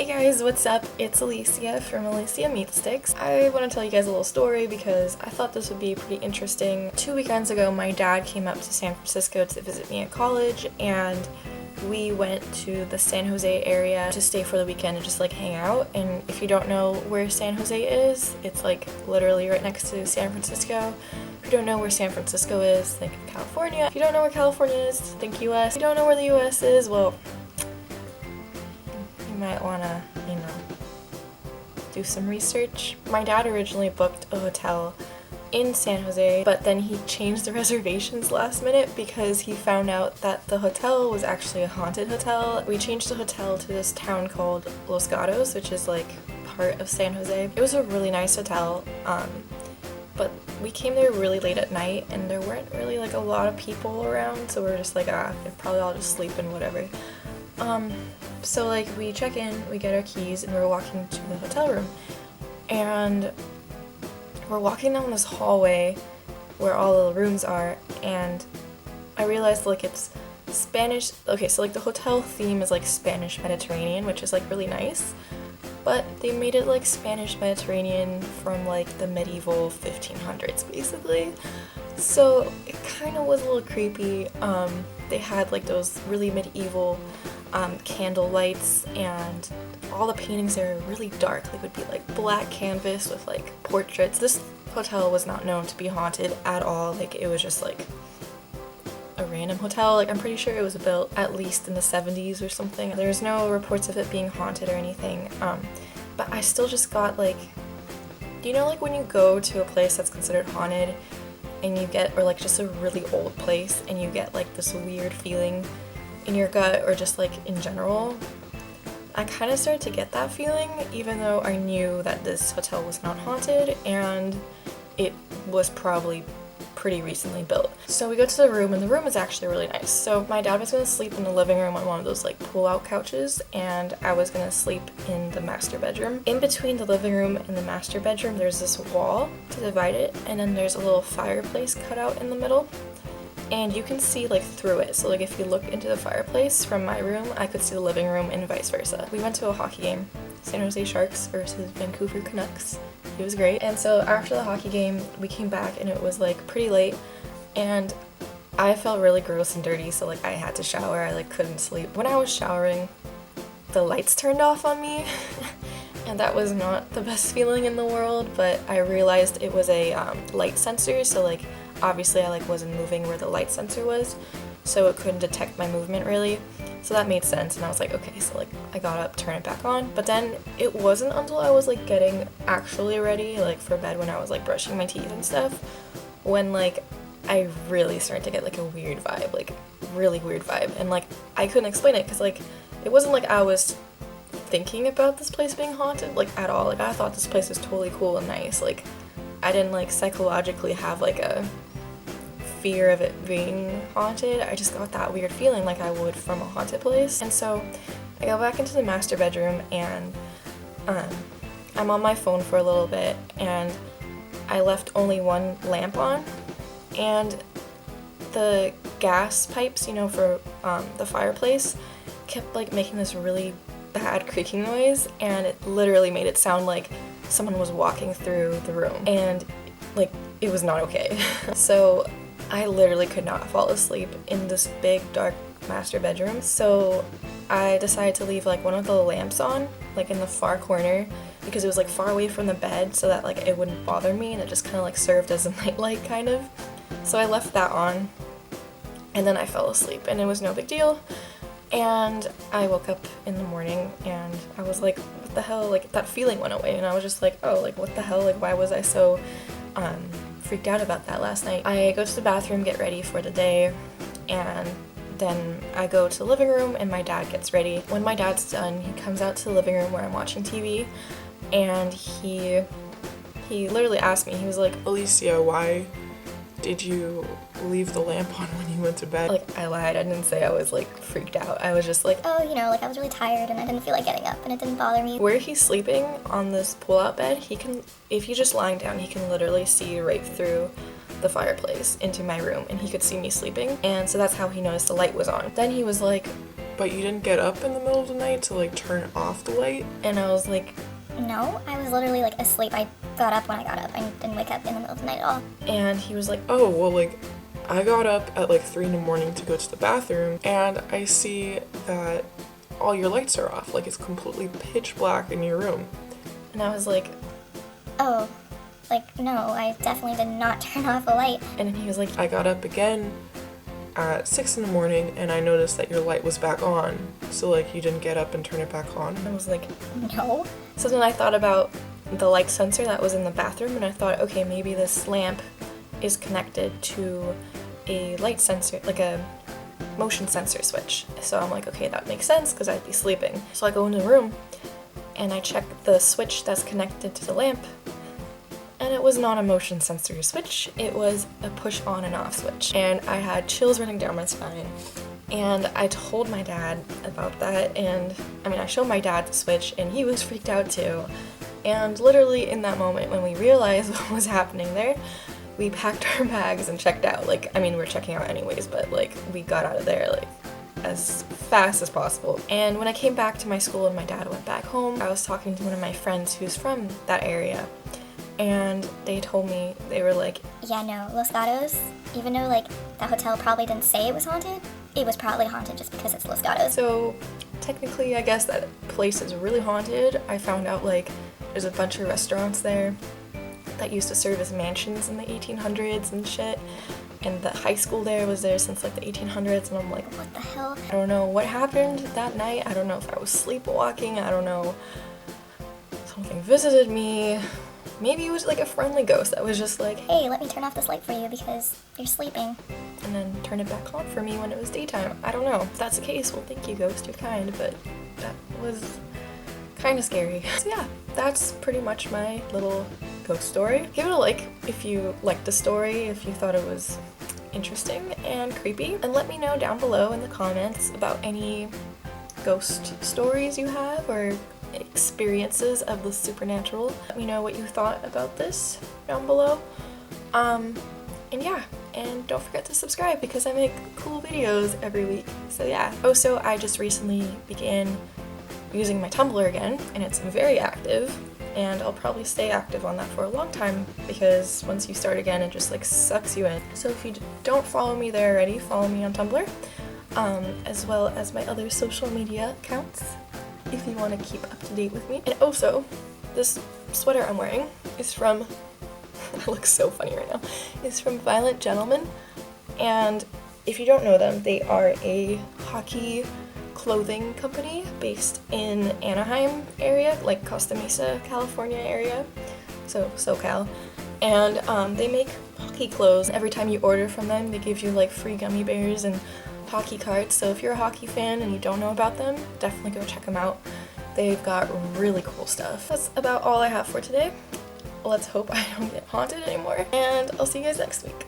Hey guys, what's up? It's Alicia from Alicia Meat Sticks. I want to tell you guys a little story because I thought this would be pretty interesting. 2 weekends ago, my dad came up to San Francisco to visit me at college, and we went to the San Jose area to stay for the weekend and just like hang out. And if you don't know where San Jose is, it's like literally right next to San Francisco. If you don't know where San Francisco is, think of California. If you don't know where California is, think US. If you don't know where the US is, well, you might want to, do some research. My dad originally booked a hotel in San Jose, but then he changed the reservations last minute because he found out that the hotel was actually a haunted hotel. We changed the hotel to this town called Los Gatos, which is like part of San Jose. It was a really nice hotel, but we came there really late at night and there weren't really like a lot of people around, so we were just like, they'd probably all just sleep and whatever. So like we check in, we get our keys, and we're walking to the hotel room, and we're walking down this hallway where all the rooms are, and I realized like it's Spanish. Okay, so like the hotel theme is like Spanish Mediterranean, which is like really nice, but they made it like Spanish Mediterranean from like the medieval 1500s basically. So it kind of was a little creepy. They had like those really medieval candle lights, and all the paintings there are really dark. Like would be like black canvas with like portraits. This hotel was not known to be haunted at all. Like it was just like a random hotel. Like I'm pretty sure it was built at least in the 70s or something. There's no reports of it being haunted or anything. But I still just got like, you know, like when you go to a place that's considered haunted and you get, or like just a really old place, and you get like this weird feeling in your gut, or just like in general. I kind of started to get that feeling, even though I knew that this hotel was not haunted and it was probably pretty recently built. So we go to the room, and the room is actually really nice. So my dad was going to sleep in the living room on one of those like pull-out couches, and I was going to sleep in the master bedroom. In between the living room and the master bedroom, there's this wall to divide it, and then there's a little fireplace cut out in the middle. And you can see like through it. So like if you look into the fireplace from my room, I could see the living room and vice versa. We went to a hockey game, San Jose Sharks versus Vancouver Canucks. It was great. And so after the hockey game, we came back and it was like pretty late, and I felt really gross and dirty, so like I had to shower. I like couldn't sleep. When I was showering, the lights turned off on me and that was not the best feeling in the world, but I realized it was a light sensor, so like obviously I like wasn't moving where the light sensor was, so it couldn't detect my movement really. So that made sense, and I was like, okay, so like I got up, turn it back on. But then it wasn't until I was like getting actually ready like for bed, when I was like brushing my teeth and stuff, when like I really started to get like a weird vibe, like really weird vibe. And like I couldn't explain it because like it wasn't like I was thinking about this place being haunted like at all. Like I thought this place was totally cool and nice. Like I didn't like psychologically have like a fear of it being haunted. I just got that weird feeling like I would from a haunted place. And so I go back into the master bedroom, and I'm on my phone for a little bit, and I left only one lamp on, and the gas pipes, you know, for the fireplace kept like making this really bad creaking noise, and it literally made it sound like someone was walking through the room, and like it was not okay. So I literally could not fall asleep in this big dark master bedroom. So I decided to leave like one of the lamps on like in the far corner, because it was like far away from the bed so that like it wouldn't bother me, and it just kind of like served as a nightlight kind of. So I left that on, and then I fell asleep, and it was no big deal. And I woke up in the morning and I was like, what the hell? Like that feeling went away, and I was just like, oh, like what the hell? Like why was I so freaked out about that last night? I go to the bathroom, get ready for the day, and then I go to the living room and my dad gets ready. When my dad's done, he comes out to the living room where I'm watching TV, and he literally asked me, he was like, Alicia, why did you leave the lamp on when you went to bed? Like, I lied. I didn't say I was like freaked out. I was just like, oh, you know, like I was really tired and I didn't feel like getting up and it didn't bother me. Where he's sleeping on this pull-out bed, he can, if he's just lying down, he can literally see right through the fireplace into my room, and he could see me sleeping, and so that's how he noticed the light was on. Then he was like, But you didn't get up in the middle of the night to like turn off the light? And I was like, No, I was literally like asleep. I got up when I got up. I didn't wake up in the middle of the night at all. and he was like, Oh, well, like, I got up at like 3 in the morning to go to the bathroom, and I see that all your lights are off. Like, it's completely pitch black in your room. and I was like, Oh, like, no, I definitely did not turn off a light. and he was like, I got up again at 6 in the morning, and I noticed that your light was back on. So, like, you didn't get up and turn it back on. I was like, No. so then I thought about the light sensor that was in the bathroom, and I thought, okay, maybe this lamp is connected to a light sensor, like a motion sensor switch. So I'm like, okay, that makes sense because I'd be sleeping. So I go into the room and I check the switch that's connected to the lamp, and it was not a motion sensor switch, it was a push on and off switch. And I had chills running down my spine. And I told my dad about that, and I mean, I showed my dad the switch, and he was freaked out too. And literally in that moment when we realized what was happening there, we packed our bags and checked out. Like, I mean, we were checking out anyways, but like, we got out of there like as fast as possible. And when I came back to my school and my dad went back home, I was talking to one of my friends who's from that area, and they told me, they were like, Yeah, no, Los Gatos, even though like that hotel probably didn't say it was haunted, it was probably haunted just because it's Los Gatos. so technically I guess that place is really haunted. I found out like there's a bunch of restaurants there that used to serve as mansions in the 1800s and shit, and the high school there was there since like the 1800s, and I'm like, What the hell? I don't know what happened that night. I don't know if I was sleepwalking. I don't know. Something visited me. Maybe it was like a friendly ghost that was just like, Hey, let me turn off this light for you because you're sleeping. and then turn it back on for me when it was daytime. I don't know. If that's the case, well, thank you, ghost. You're kind, but that was kind of scary. So yeah, that's pretty much my little ghost story. Give it a like if you liked the story, if you thought it was interesting and creepy, and let me know down below in the comments about any ghost stories you have or experiences of the supernatural. Let me know what you thought about this down below. And yeah, and don't forget to subscribe because I make cool videos every week. So yeah. Also, I just recently began using my Tumblr again, and it's very active, and I'll probably stay active on that for a long time because once you start again, it just like sucks you in. So if you don't follow me there already, follow me on Tumblr, as well as my other social media accounts if you want to keep up to date with me. And also, this sweater I'm wearing is from, I look so funny right now, it's from Violent Gentlemen, and if you don't know them, they are a hockey clothing company based in Anaheim area, like Costa Mesa, California area, so SoCal, and they make hockey clothes. Every time you order from them, they give you like free gummy bears and hockey cards, so if you're a hockey fan and you don't know about them, definitely go check them out. They've got really cool stuff. That's about all I have for today. Let's hope I don't get haunted anymore, and I'll see you guys next week.